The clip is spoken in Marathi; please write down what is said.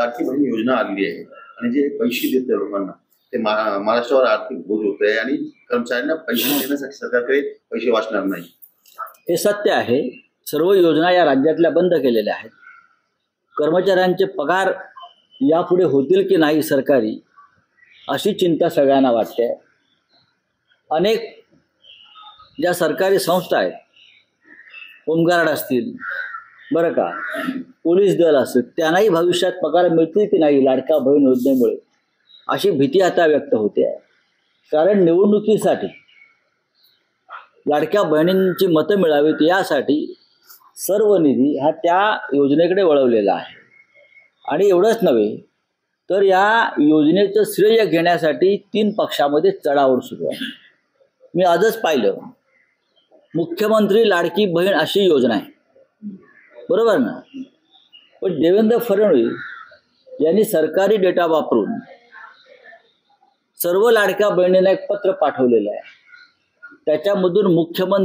लाडकी बहीण योजना आलेली आहे आणि जे पैसे देते लोकांना ते महाराष्ट्रावर आर्थिक बोझ होत आहे आणि कर्मचाऱ्यांना पैसे देण्यासाठी सरकारकडे पैसे वाचणार नाही। हे सत्य आहे। सर्व योजना या राज्यातल्या बंद केलेल्या आहेत। कर्मचाऱ्यांचे पगार यापुढे होतील की नाही सरकारी अशी चिंता सगळ्यांना वाटते। अनेक ज्या सरकारी संस्था आहेत, होमगार्ड असतील बरं का, पोलीस दल असेल, त्यांनाही भविष्यात पगार मिळतील की नाही लाडका बहीण योजनेमुळे अशी भीती आता व्यक्त होते आहे। कारण निवडणुकीसाठी लाडक्या बहिणींची मतं मिळावीत यासाठी सर्व निधी हा त्या योजनेकडे वळवलेला आहे। आणि एवढंच नव्हे तर या योजनेचं श्रेय घेण्यासाठी 3 पक्षामध्ये चढाओढ सुरू आहे। मी आजच पाहिलं, मुख्यमंत्री लाडकी बहीण अशी योजना आहे, बरोबर ना, पण देवेंद्र फडणवीस यांनी सरकारी डेटा वापरून सर्व लाडक्या बहिणींना एक पत्र पाठवलेलं आहे। त्याच्यामधून मुख्यमंत्री